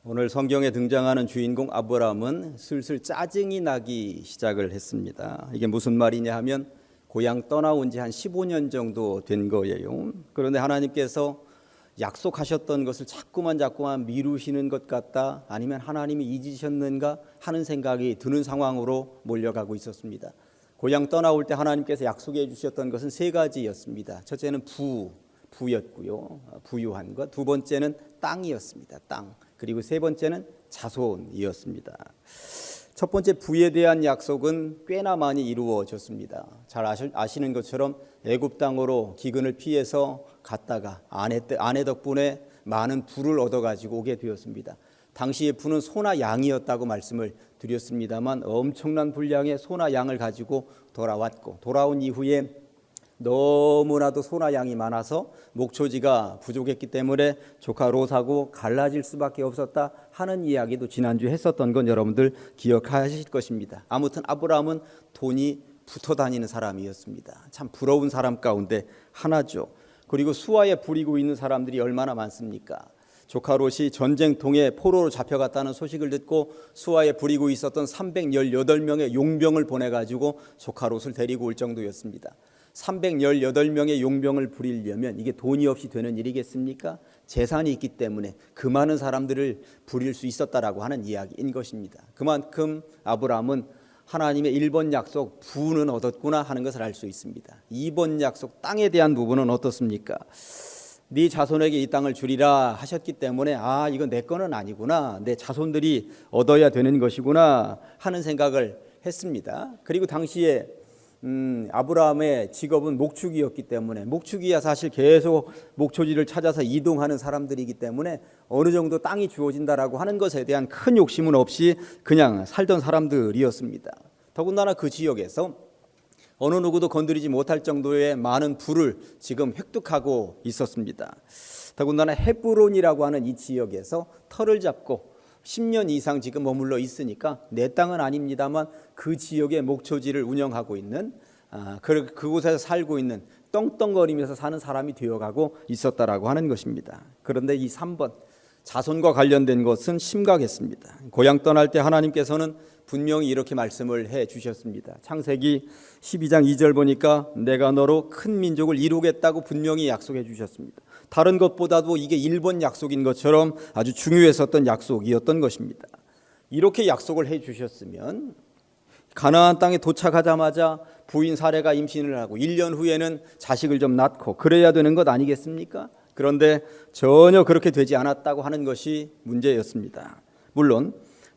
오늘 성경에 등장하는 주인공 아브라함은 슬슬 짜증이 나기 시작을 했습니다. 이게 무슨 말이냐 하면 고향 떠나온 지 한 15년 정도 된 거예요. 그런데 하나님께서 약속하셨던 것을 자꾸만 미루시는 것 같다, 아니면 하나님이 잊으셨는가 하는 생각이 드는 상황으로 몰려가고 있었습니다. 고향 떠나올 때 하나님께서 약속해 주셨던 것은 세 가지였습니다. 첫째는 부였고요, 부유한 것. 두 번째는 땅이었습니다. 땅. 그리고 세 번째는 자손이었습니다. 첫 번째 부에 대한 약속은 꽤나 많이 이루어졌습니다. 잘 아시는 것처럼 애굽 땅으로 기근을 피해서 갔다가 아내 덕분에 많은 부를 얻어가지고 오게 되었습니다. 당시의 부는 소나 양이었다고 말씀을 드렸습니다만 엄청난 분량의 소나 양을 가지고 돌아왔고, 돌아온 이후에 너무나도 소나 양이 많아서 목초지가 부족했기 때문에 조카 롯하고 갈라질 수밖에 없었다 하는 이야기도 지난주에 했었던 건 여러분들 기억하실 것입니다. 아무튼 아브라함은 돈이 붙어 다니는 사람이었습니다. 참 부러운 사람 가운데 하나죠. 그리고 수하에 부리고 있는 사람들이 얼마나 많습니까? 조카 롯이 전쟁통에 포로로 잡혀갔다는 소식을 듣고 수하에 부리고 있었던 318명의 용병을 보내가지고 조카 롯을 데리고 올 정도였습니다. 318명의 용병을 부리려면 이게 돈이 없이 되는 일이겠습니까? 재산이 있기 때문에 그 많은 사람들을 부릴 수 있었다라고 하는 이야기인 것입니다. 그만큼 아브라함은 하나님의 1번 약속 부는 얻었구나 하는 것을 알 수 있습니다. 2번 약속 땅에 대한 부분은 어떻습니까? 네 자손에게 이 땅을 주리라 하셨기 때문에 이건 내 거는 아니구나, 내 자손들이 얻어야 되는 것이구나 하는 생각을 했습니다. 그리고 당시에 아브라함의 직업은 목축이었기 때문에, 목축이야 사실 계속 목초지를 찾아서 이동하는 사람들이기 때문에 어느 정도 땅이 주어진다라고 하는 것에 대한 큰 욕심은 없이 그냥 살던 사람들이었습니다. 더군다나 그 지역에서 어느 누구도 건드리지 못할 정도의 많은 부를 지금 획득하고 있었습니다. 더군다나 헤브론이라고 하는 이 지역에서 터를 잡고 10년 이상 지금 머물러 있으니까 내 땅은 아닙니다만 그 지역의 목초지를 운영하고 있는, 그곳에서 살고 있는, 떵떵거리면서 사는 사람이 되어가고 있었다라고 하는 것입니다. 그런데 이 3번 자손과 관련된 것은 심각했습니다. 고향 떠날 때 하나님께서는 분명히 이렇게 말씀을 해 주셨습니다. 창세기 12장 2절 보니까 내가 너로 큰 민족을 이루겠다고 분명히 약속해 주셨습니다. 다른 것보다도 이게 1번 약속인 것처럼 아주 중요했었던 약속이었던 것입니다. 이렇게 약속을 해 주셨으면 가나안 땅에 도착하자마자 부인 사례가 임신을 하고 1년 후에는 자식을 좀 낳고 그래야 되는 것 아니겠습니까? 그런데 전혀 그렇게 되지 않았다고 하는 것이 문제였습니다. 물론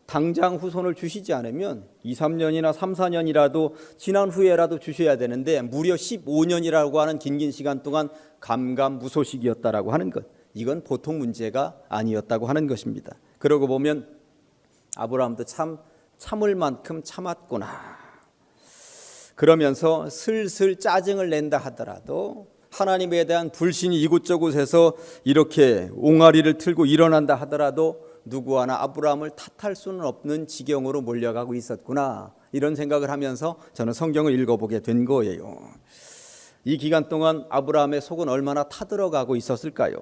당장 후손을 주시지 않으면 2, 3년이나 3, 4년이라도 지난 후에라도 주셔야 되는데 무려 15년이라고 하는 긴 시간 동안 감감무소식이었다라고 하는 것, 이건 보통 문제가 아니었다고 하는 것입니다. 그러고 보면 아브라함도 참을 만큼 참았구나. 그러면서 슬슬 짜증을 낸다 하더라도, 하나님에 대한 불신이 이곳저곳에서 이렇게 옹알이를 틀고 일어난다 하더라도 누구 하나 아브라함을 탓할 수는 없는 지경으로 몰려가고 있었구나, 이런 생각을 하면서 저는 성경을 읽어보게 된 거예요. 이 기간 동안 아브라함의 속은 얼마나 타들어가고 있었을까요?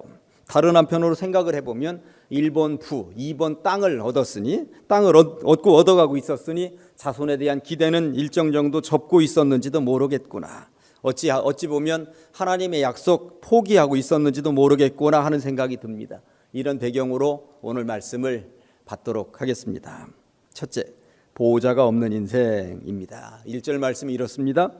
다른 한편으로 생각을 해보면 1번 부, 2번 땅을 얻었으니, 땅을 얻고 얻어가고 있었으니 자손에 대한 기대는 일정 정도 접고 있었는지도 모르겠구나, 어찌 보면 하나님의 약속 포기하고 있었는지도 모르겠구나 하는 생각이 듭니다. 이런 배경으로 오늘 말씀을 받도록 하겠습니다. 첫째, 보호자가 없는 인생입니다. 1절 말씀이 이렇습니다.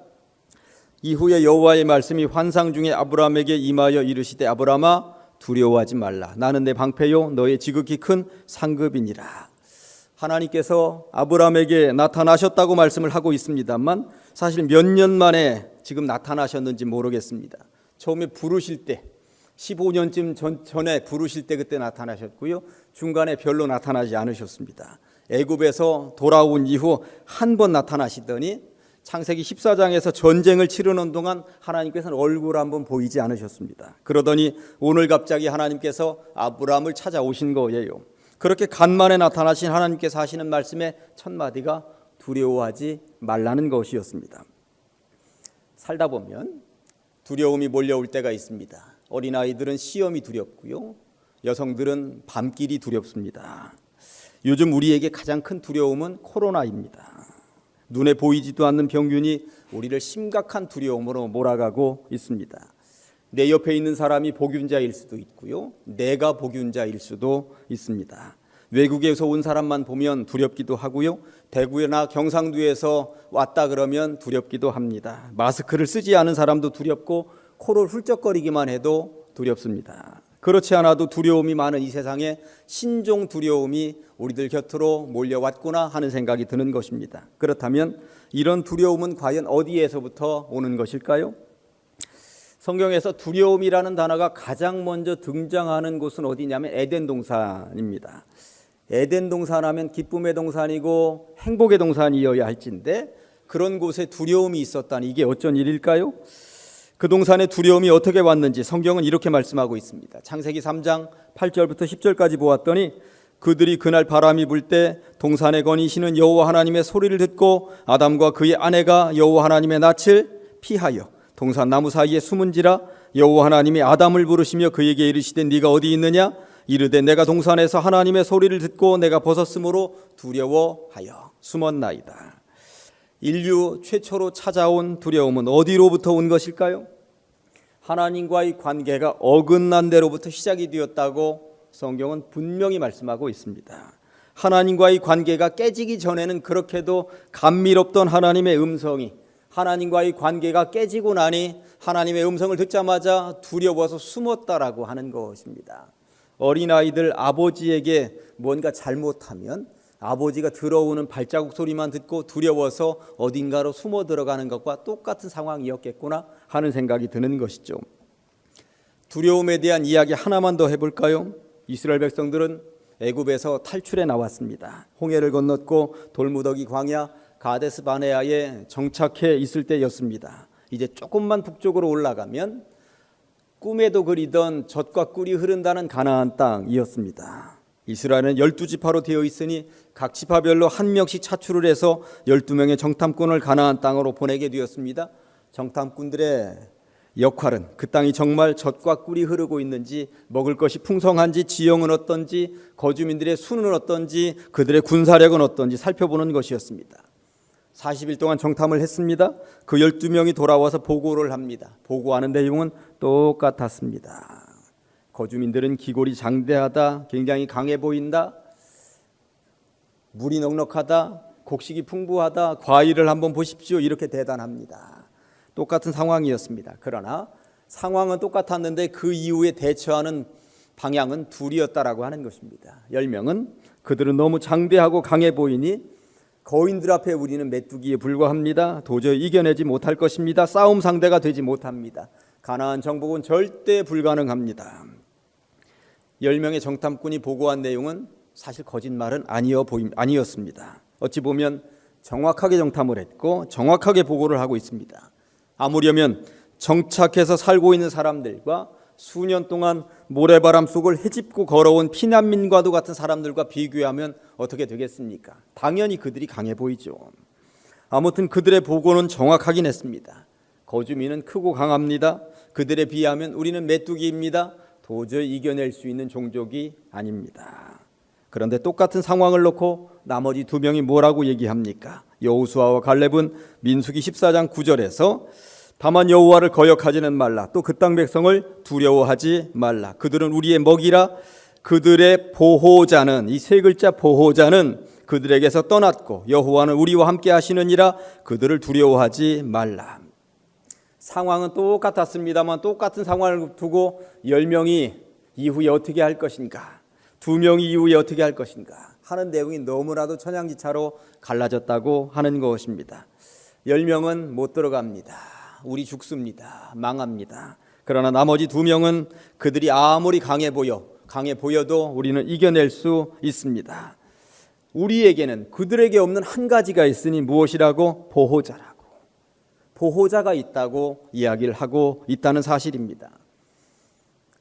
이후에 여호와의 말씀이 환상 중에 아브라함에게 임하여 이르시되 아브라함아 두려워하지 말라. 나는 내 방패요 너의 지극히 큰 상급이니라. 하나님께서 아브라함에게 나타나셨다고 말씀을 하고 있습니다만 사실 몇 년 만에 지금 나타나셨는지 모르겠습니다. 처음에 부르실 때 15년쯤 전에 부르실 때 그때 나타나셨고요. 중간에 별로 나타나지 않으셨습니다. 애굽에서 돌아온 이후 한 번 나타나시더니 창세기 14장에서 전쟁을 치르는 동안 하나님께서는 얼굴 한번 보이지 않으셨습니다. 그러더니 오늘 갑자기 하나님께서 아브라함을 찾아오신 거예요. 그렇게 간만에 나타나신 하나님께서 하시는 말씀의 첫 마디가 두려워하지 말라는 것이었습니다. 살다 보면 두려움이 몰려올 때가 있습니다. 어린아이들은 시험이 두렵고요, 여성들은 밤길이 두렵습니다. 요즘 우리에게 가장 큰 두려움은 코로나입니다. 눈에 보이지도 않는 병균이 우리를 심각한 두려움으로 몰아가고 있습니다. 내 옆에 있는 사람이 복균자일 수도 있고요. 내가 복균자일 수도 있습니다. 외국에서 온 사람만 보면 두렵기도 하고요. 대구나 경상도에서 왔다 그러면 두렵기도 합니다. 마스크를 쓰지 않은 사람도 두렵고 코를 훌쩍거리기만 해도 두렵습니다. 그렇지 않아도 두려움이 많은 이 세상에 신종 두려움이 우리들 곁으로 몰려왔구나 하는 생각이 드는 것입니다. 그렇다면 이런 두려움은 과연 어디에서부터 오는 것일까요? 성경에서 두려움이라는 단어가 가장 먼저 등장하는 곳은 어디냐면 에덴 동산입니다. 에덴 동산하면 기쁨의 동산이고 행복의 동산이어야 할진데 그런 곳에 두려움이 있었다니 이게 어쩐 일일까요? 그 동산에 두려움이 어떻게 왔는지 성경은 이렇게 말씀하고 있습니다. 창세기 3장 8절부터 10절까지 보았더니 그들이 그날 바람이 불 때 동산에 거니시는 여호와 하나님의 소리를 듣고 아담과 그의 아내가 여호와 하나님의 낯을 피하여 동산 나무 사이에 숨은지라 여호와 하나님이 아담을 부르시며 그에게 이르시되 네가 어디 있느냐 이르되 내가 동산에서 하나님의 소리를 듣고 내가 벗었으므로 두려워하여 숨었나이다. 인류 최초로 찾아온 두려움은 어디로부터 온 것일까요? 하나님과의 관계가 어긋난 데로부터 시작이 되었다고 성경은 분명히 말씀하고 있습니다. 하나님과의 관계가 깨지기 전에는 그렇게도 감미롭던 하나님의 음성이 하나님과의 관계가 깨지고 나니 하나님의 음성을 듣자마자 두려워서 숨었다라고 하는 것입니다. 어린아이들 아버지에게 뭔가 잘못하면 아버지가 들어오는 발자국 소리만 듣고 두려워서 어딘가로 숨어 들어가는 것과 똑같은 상황이었겠구나 하는 생각이 드는 것이죠. 두려움에 대한 이야기 하나만 더 해볼까요? 이스라엘 백성들은 애굽에서 탈출해 나왔습니다. 홍해를 건넜고 돌무더기 광야 가데스 바네아에 정착해 있을 때였습니다. 이제 조금만 북쪽으로 올라가면 꿈에도 그리던 젖과 꿀이 흐른다는 가나안 땅이었습니다. 이스라엘은 12지파로 되어 있으니 각 지파별로 한 명씩 차출을 해서 12명의 정탐꾼을 가나안 땅으로 보내게 되었습니다. 정탐꾼들의 역할은 그 땅이 정말 젖과 꿀이 흐르고 있는지, 먹을 것이 풍성한지, 지형은 어떤지, 거주민들의 수는 어떤지, 그들의 군사력은 어떤지 살펴보는 것이었습니다. 40일 동안 정탐을 했습니다. 그 12명이 돌아와서 보고를 합니다. 보고하는 내용은 똑같았습니다. 거주민들은 기골이 장대하다, 굉장히 강해 보인다, 물이 넉넉하다, 곡식이 풍부하다, 과일을 한번 보십시오, 이렇게 대단합니다. 똑같은 상황이었습니다. 그러나 상황은 똑같았는데 그 이후에 대처하는 방향은 둘이었다라고 하는 것입니다. 10명은 그들은 너무 장대하고 강해 보이니 거인들 앞에 우리는 메뚜기에 불과합니다. 도저히 이겨내지 못할 것입니다. 싸움 상대가 되지 못합니다. 가나안 정복은 절대 불가능합니다. 10명의 정탐꾼이 보고한 내용은 사실 거짓말은 아니었습니다. 어찌 보면 정확하게 정탐을 했고 정확하게 보고를 하고 있습니다. 아무려면 정착해서 살고 있는 사람들과 수년 동안 모래바람 속을 헤집고 걸어온 피난민과도 같은 사람들과 비교하면 어떻게 되겠습니까? 당연히 그들이 강해 보이죠. 아무튼 그들의 보고는 정확하긴 했습니다. 거주민은 크고 강합니다. 그들에 비하면 우리는 메뚜기입니다. 도저히 이겨낼 수 있는 종족이 아닙니다. 그런데 똑같은 상황을 놓고 나머지 2명이 뭐라고 얘기합니까? 여호수아와 갈렙은 민수기 14장 9절에서 다만 여호와를 거역하지는 말라, 또 그 땅 백성을 두려워하지 말라, 그들은 우리의 먹이라, 그들의 보호자는, 이 세 글자 보호자는 그들에게서 떠났고 여호와는 우리와 함께 하시느니라, 그들을 두려워하지 말라. 상황은 똑같았습니다만 똑같은 상황을 두고 10명이 이후에 어떻게 할 것인가, 2명이 이후에 어떻게 할 것인가 하는 내용이 너무나도 천양지차로 갈라졌다고 하는 것입니다. 10명은 못 들어갑니다. 우리 죽습니다. 망합니다. 그러나 나머지 2명은 그들이 아무리 강해 보여도 우리는 이겨낼 수 있습니다. 우리에게는 그들에게 없는 한 가지가 있으니 무엇이라고? 보호자라고. 보호자가 있다고 이야기를 하고 있다는 사실입니다.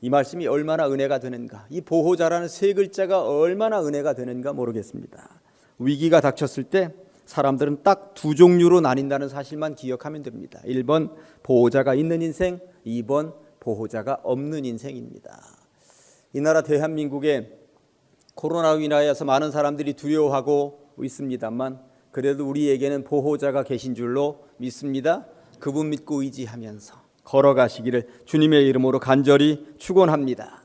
이 말씀이 얼마나 은혜가 되는가, 이 보호자라는 세 글자가 얼마나 은혜가 되는가 모르겠습니다. 위기가 닥쳤을 때 사람들은 딱 2 종류로 나뉜다는 사실만 기억하면 됩니다. 1번 보호자가 있는 인생, 2번 보호자가 없는 인생입니다. 이 나라 대한민국에 코로나로 인하여서 많은 사람들이 두려워하고 있습니다만 그래도 우리에게는 보호자가 계신 줄로 믿습니다. 그분 믿고 의지하면서 걸어가시기를 주님의 이름으로 간절히 축원합니다.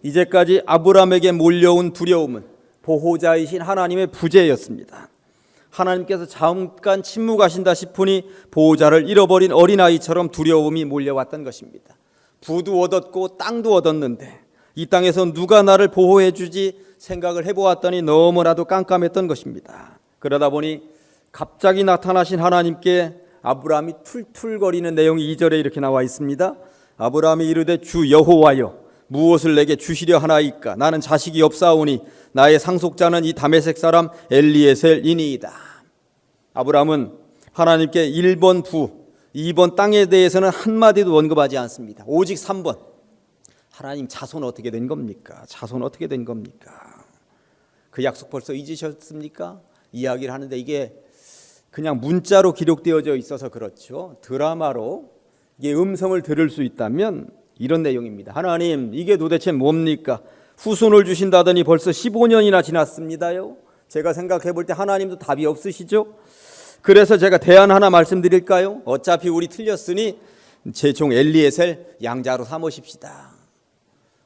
이제까지 아브라함에게 몰려온 두려움은 보호자이신 하나님의 부재였습니다. 하나님께서 잠깐 침묵하신다 싶으니 보호자를 잃어버린 어린아이처럼 두려움이 몰려왔던 것입니다. 부도 얻었고 땅도 얻었는데 이 땅에서 누가 나를 보호해 주지 생각을 해보았더니 너무나도 깜깜했던 것입니다. 그러다 보니 갑자기 나타나신 하나님께 아브라함이 툴툴거리는 내용이 2절에 이렇게 나와 있습니다. 아브라함이 이르되 주 여호와여 무엇을 내게 주시려 하나이까? 나는 자식이 없사오니 나의 상속자는 이 다메섹 사람 엘리에셀이니이다. 아브라함은 하나님께 1번 부, 2번 땅에 대해서는 한마디도 언급하지 않습니다. 오직 3번 하나님 자손 어떻게 된 겁니까? 자손 어떻게 된 겁니까? 그 약속 벌써 잊으셨습니까? 이야기를 하는데 이게 그냥 문자로 기록되어져 있어서 그렇죠. 드라마로 이게 음성을 들을 수 있다면 이런 내용입니다. 하나님 이게 도대체 뭡니까? 후손을 주신다더니 벌써 15년이나 지났습니다요. 제가 생각해 볼 때 하나님도 답이 없으시죠? 그래서 제가 대안 하나 말씀드릴까요? 어차피 우리 틀렸으니 제 종 엘리에셀 양자로 삼으십시다.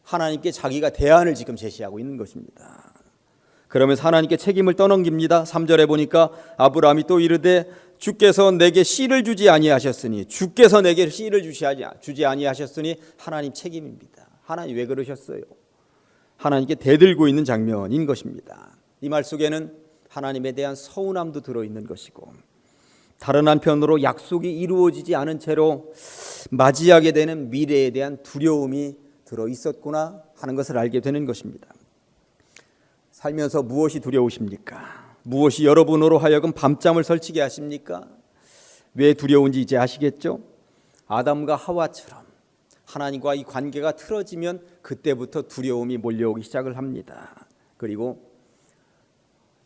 하나님께 자기가 대안을 지금 제시하고 있는 것입니다. 그러면서 하나님께 책임을 떠넘깁니다. 3절에 보니까 아브라함이 또 이르되 주께서 내게 씨를 주지 아니하셨으니 주께서 내게 씨를 주지 아니하셨으니 하나님 책임입니다. 하나님 왜 그러셨어요? 하나님께 대들고 있는 장면인 것입니다. 이 말 속에는 하나님에 대한 서운함도 들어있는 것이고 다른 한편으로 약속이 이루어지지 않은 채로 맞이하게 되는 미래에 대한 두려움이 들어있었구나 하는 것을 알게 되는 것입니다. 살면서 무엇이 두려우십니까? 무엇이 여러분으로 하여금 밤잠을 설치게 하십니까? 왜 두려운지 이제 아시겠죠? 아담과 하와처럼 하나님과 이 관계가 틀어지면 그때부터 두려움이 몰려오기 시작을 합니다. 그리고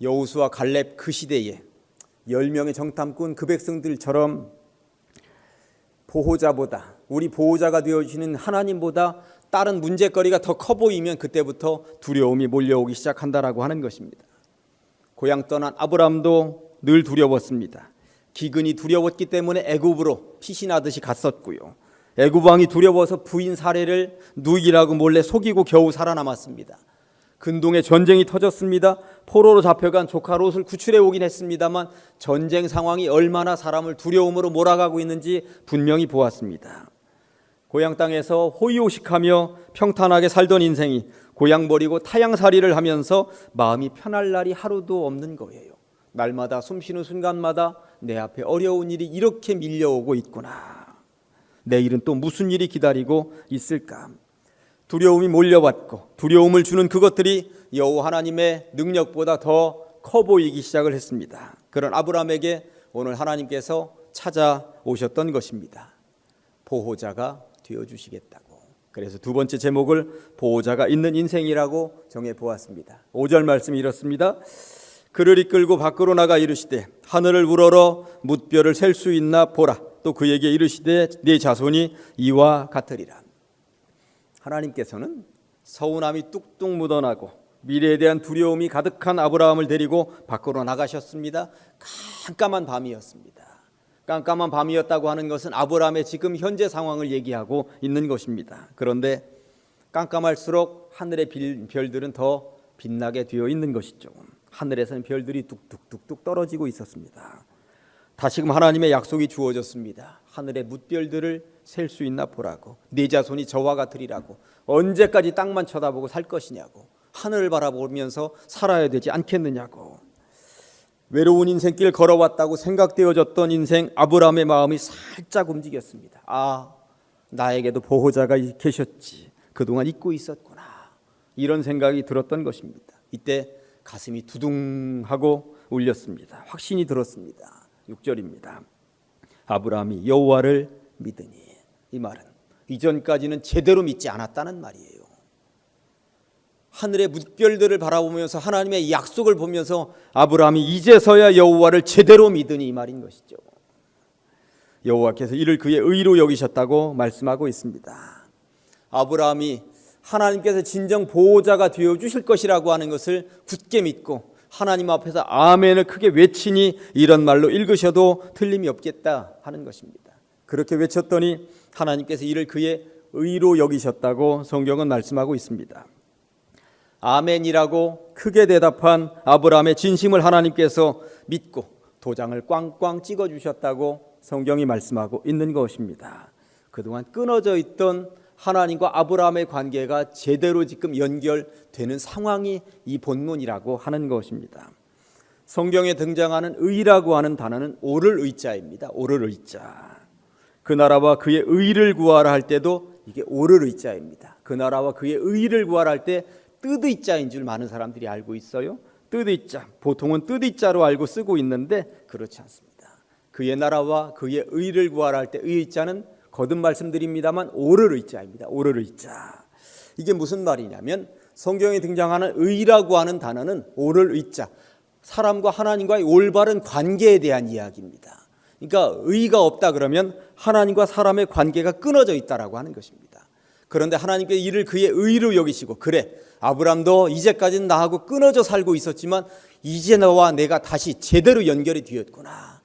여호수아 갈렙 그 시대에 10명의 정탐꾼 그 백성들처럼 보호자보다 우리 보호자가 되어주시는 하나님보다 다른 문제거리가 더 커 보이면 그때부터 두려움이 몰려오기 시작한다라고 하는 것입니다. 고향 떠난 아브라함도 늘 두려웠습니다. 기근이 두려웠기 때문에 애굽으로 피신하듯이 갔었고요. 애굽 왕이 두려워서 부인 사례를 누이라고 몰래 속이고 겨우 살아남았습니다. 근동에 전쟁이 터졌습니다. 포로로 잡혀간 조카 롯을 구출해 오긴 했습니다만 전쟁 상황이 얼마나 사람을 두려움으로 몰아가고 있는지 분명히 보았습니다. 고향 땅에서 호의호식하며 평탄하게 살던 인생이 고향 버리고 타향살이를 하면서 마음이 편할 날이 하루도 없는 거예요. 날마다 숨쉬는 순간마다 내 앞에 어려운 일이 이렇게 밀려오고 있구나. 내일은 또 무슨 일이 기다리고 있을까? 두려움이 몰려왔고 두려움을 주는 그것들이 여호와 하나님의 능력보다 더 커 보이기 시작을 했습니다. 그런 아브라함에게 오늘 하나님께서 찾아오셨던 것입니다. 보호자가 되어주시겠다고. 그래서 두 번째 제목을 보호자가 있는 인생이라고 정해보았습니다. 5절 말씀이 이렇습니다. 그를 이끌고 밖으로 나가 이르시되 하늘을 우러러 뭇별을 셀 수 있나 보라. 또 그에게 이르시되 네 자손이 이와 같으리라. 하나님께서는 서운함이 뚝뚝 묻어나고 미래에 대한 두려움이 가득한 아브라함을 데리고 밖으로 나가셨습니다. 깜깜한 밤이었습니다. 깜깜한 밤이었다고 하는 것은 아브라함의 지금 현재 상황을 얘기하고 있는 것입니다. 그런데 깜깜할수록 하늘의 별들은 더 빛나게 되어 있는 것이죠. 하늘에서는 별들이 뚝뚝뚝뚝 떨어지고 있었습니다. 다시금 하나님의 약속이 주어졌습니다. 하늘의 뭇별들을 셀 수 있나 보라고. 네 자손이 저와 같으리라고. 언제까지 땅만 쳐다보고 살 것이냐고. 하늘을 바라보면서 살아야 되지 않겠느냐고. 외로운 인생길 걸어왔다고 생각되어졌던 인생 아브라함의 마음이 살짝 움직였습니다. 아, 나에게도 보호자가 계셨지. 그동안 잊고 있었구나. 이런 생각이 들었던 것입니다. 이때 가슴이 두둥하고 울렸습니다. 확신이 들었습니다. 6절입니다. 아브라함이 여호와를 믿으니. 이 말은 이전까지는 제대로 믿지 않았다는 말이에요. 하늘의 뭇별들을 바라보면서 하나님의 약속을 보면서 아브라함이 이제서야 여호와를 제대로 믿으니 이 말인 것이죠. 여호와께서 이를 그의 의로 여기셨다고 말씀하고 있습니다. 아브라함이 하나님께서 진정 보호자가 되어주실 것이라고 하는 것을 굳게 믿고 하나님 앞에서 아멘을 크게 외치니 이런 말로 읽으셔도 틀림이 없겠다 하는 것입니다. 그렇게 외쳤더니 하나님께서 이를 그의 의로 여기셨다고 성경은 말씀하고 있습니다. 아멘이라고 크게 대답한 아브라함의 진심을 하나님께서 믿고 도장을 꽝꽝 찍어주셨다고 성경이 말씀하고 있는 것입니다. 그동안 끊어져 있던 하나님과 아브라함의 관계가 제대로 지금 연결되는 상황이 이 본문이라고 하는 것입니다. 성경에 등장하는 의라고 하는 단어는 오를 의자입니다. 오를 의자. 그 나라와 그의 의를 구하라 할 때도 이게 오를 의자입니다. 그 나라와 그의 의를 구하라 할 때 뜻의자인 줄 많은 사람들이 알고 있어요. 뜻의자, 보통은 뜻의자로 알고 쓰고 있는데 그렇지 않습니다. 그의 나라와 그의 의를 구하라 할 때 의자는 거듭 말씀드립니다만 오를 의자입니다. 오를 의자. 이게 무슨 말이냐면 성경에 등장하는 의라고 하는 단어는 오를 의자, 사람과 하나님과의 올바른 관계에 대한 이야기입니다. 그러니까 의가 없다 그러면 하나님과 사람의 관계가 끊어져 있다라고 하는 것입니다. 그런데 하나님께서 이를 그의 의로 여기시고, 그래, 아브람도 이제까지는 나하고 끊어져 살고 있었지만 이제 너와 내가 다시 제대로 연결이 되었구나.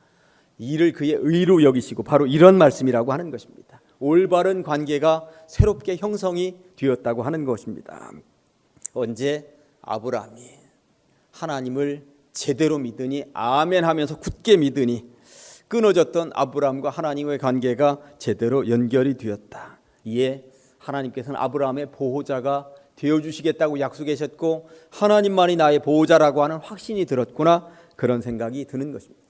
이를 그의 의로 여기시고, 바로 이런 말씀이라고 하는 것입니다. 올바른 관계가 새롭게 형성이 되었다고 하는 것입니다. 언제 아브라함이 하나님을 제대로 믿으니, 아멘 하면서 굳게 믿으니 끊어졌던 아브라함과 하나님의 관계가 제대로 연결이 되었다. 이에 하나님께서는 아브라함의 보호자가 되어주시겠다고 약속하셨고 하나님만이 나의 보호자라고 하는 확신이 들었구나, 그런 생각이 드는 것입니다.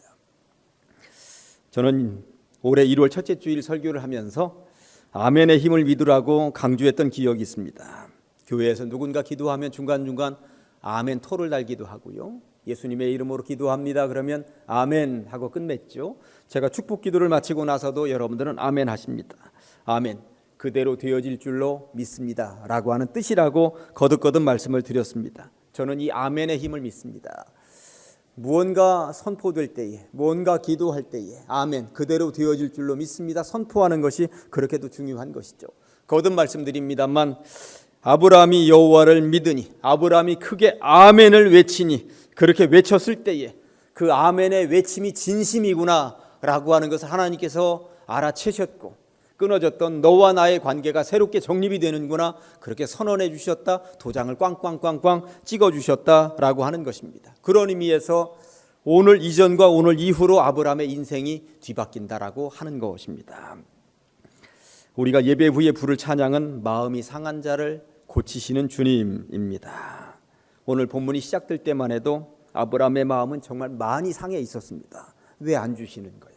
저는 올해 1월 첫째 주일 설교를 하면서 아멘의 힘을 믿으라고 강조했던 기억이 있습니다. 교회에서 누군가 기도하면 중간중간 아멘 토를 달기도 하고요. 예수님의 이름으로 기도합니다 그러면 아멘 하고 끝냈죠. 제가 축복 기도를 마치고 나서도 여러분들은 아멘 하십니다. 아멘, 그대로 되어질 줄로 믿습니다 라고 하는 뜻이라고 거듭거듭 말씀을 드렸습니다. 저는 이 아멘의 힘을 믿습니다. 무언가 선포될 때에, 무언가 기도할 때에 아멘, 그대로 되어질 줄로 믿습니다 선포하는 것이 그렇게도 중요한 것이죠. 거듭 말씀드립니다만 아브라함이 여호와를 믿으니, 아브라함이 크게 아멘을 외치니, 그렇게 외쳤을 때에 그 아멘의 외침이 진심이구나 라고 하는 것을 하나님께서 알아채셨고, 끊어졌던 너와 나의 관계가 새롭게 정립이 되는구나, 그렇게 선언해 주셨다, 도장을 꽝꽝꽝꽝 찍어 주셨다라고 하는 것입니다. 그런 의미에서 오늘 이전과 오늘 이후로 아브라함의 인생이 뒤바뀐다라고 하는 것입니다. 우리가 예배 후에 부를 찬양은 마음이 상한 자를 고치시는 주님입니다. 오늘 본문이 시작될 때만 해도 아브라함의 마음은 정말 많이 상해 있었습니다. 왜 안 주시는 거야?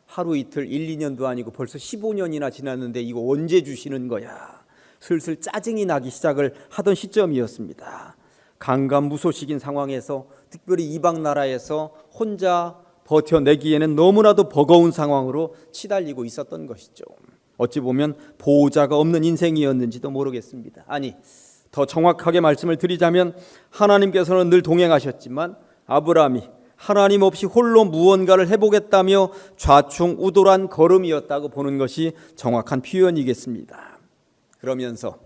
하루 이틀 1, 2년도 아니고 벌써 15년이나 지났는데 이거 언제 주시는 거야? 슬슬 짜증이 나기 시작을 하던 시점이었습니다. 강간무소식인 상황에서, 특별히 이방 나라에서 혼자 버텨내기에는 너무나도 버거운 상황으로 치달리고 있었던 것이죠. 어찌 보면 보호자가 없는 인생이었는지도 모르겠습니다. 아니, 더 정확하게 말씀을 드리자면 하나님께서는 늘 동행하셨지만 아브라함이 하나님 없이 홀로 무언가를 해보겠다며 좌충우돌한 걸음이었다고 보는 것이 정확한 표현이겠습니다. 그러면서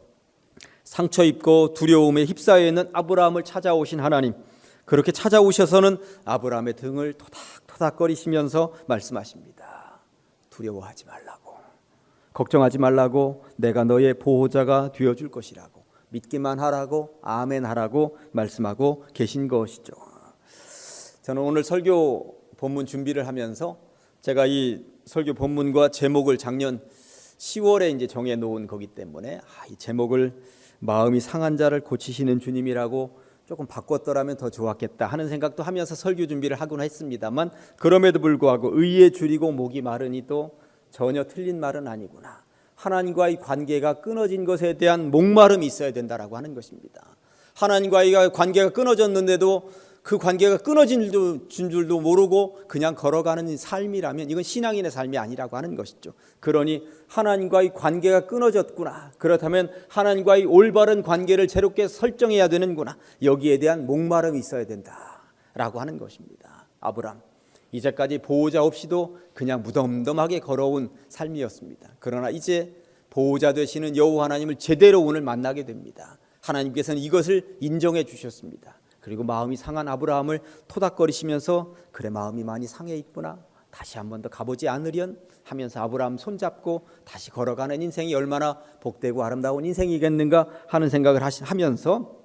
상처 입고 두려움에 휩싸여 있는 아브라함을 찾아오신 하나님, 그렇게 찾아오셔서는 아브라함의 등을 토닥토닥거리시면서 말씀하십니다. 두려워하지 말라고, 걱정하지 말라고, 내가 너의 보호자가 되어줄 것이라고, 믿기만 하라고, 아멘 하라고 말씀하고 계신 것이죠. 저는 오늘 설교 본문 준비를 하면서 제가 이 설교 본문과 제목을 작년 10월에 이제 정해 놓은 거기 때문에 이 제목을 마음이 상한 자를 고치시는 주님이라고 조금 바꿨더라면 더 좋았겠다 하는 생각도 하면서 설교 준비를 하곤 했습니다만, 그럼에도 불구하고 의에 줄이고 목이 마르니 또 전혀 틀린 말은 아니구나. 하나님과의 관계가 끊어진 것에 대한 목마름이 있어야 된다라고 하는 것입니다. 하나님과의 관계가 끊어졌는데도 그 관계가 끊어진 줄도 모르고 그냥 걸어가는 삶이라면 이건 신앙인의 삶이 아니라고 하는 것이죠. 그러니 하나님과의 관계가 끊어졌구나, 그렇다면 하나님과의 올바른 관계를 새롭게 설정해야 되는구나, 여기에 대한 목마름이 있어야 된다라고 하는 것입니다. 아브람, 이제까지 보호자 없이도 그냥 무덤덤하게 걸어온 삶이었습니다. 그러나 이제 보호자 되시는 여호와 하나님을 제대로 오늘 만나게 됩니다. 하나님께서는 이것을 인정해 주셨습니다. 그리고 마음이 상한 아브라함을 토닥거리시면서 그래 마음이 많이 상해 있구나, 다시 한 번 더 가보지 않으련 하면서 아브라함 손잡고 다시 걸어가는 인생이 얼마나 복되고 아름다운 인생이겠는가 하는 생각을 하면서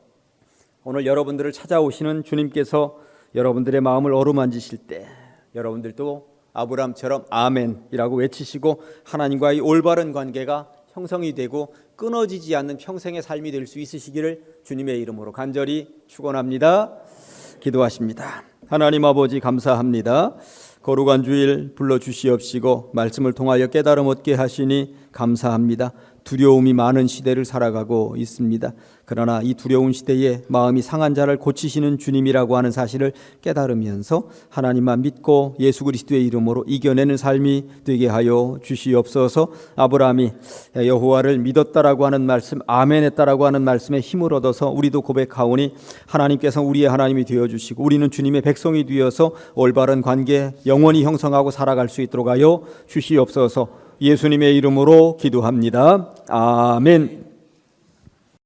오늘 여러분들을 찾아오시는 주님께서 여러분들의 마음을 어루만지실 때 여러분들도 아브라함처럼 아멘이라고 외치시고 하나님과의 올바른 관계가 형성이 되고 끊어지지 않는 평생의 삶이 될 수 있으시기를 주님의 이름으로 간절히 축원합니다. 기도하십니다. 하나님 아버지 감사합니다. 거룩한 주일 불러주시옵시고 말씀을 통하여 깨달음 얻게 하시니 감사합니다. 두려움이 많은 시대를 살아가고 있습니다. 그러나 이 두려운 시대에 마음이 상한 자를 고치시는 주님이라고 하는 사실을 깨달으면서 하나님만 믿고 예수 그리스도의 이름으로 이겨내는 삶이 되게 하여 주시옵소서. 아브라함이 여호와를 믿었다라고 하는 말씀, 아멘했다라고 하는 말씀에 힘을 얻어서 우리도 고백하오니 하나님께서 우리의 하나님이 되어주시고 우리는 주님의 백성이 되어서 올바른 관계 영원히 형성하고 살아갈 수 있도록 하여 주시옵소서. 예수님의 이름으로 기도합니다. 아멘.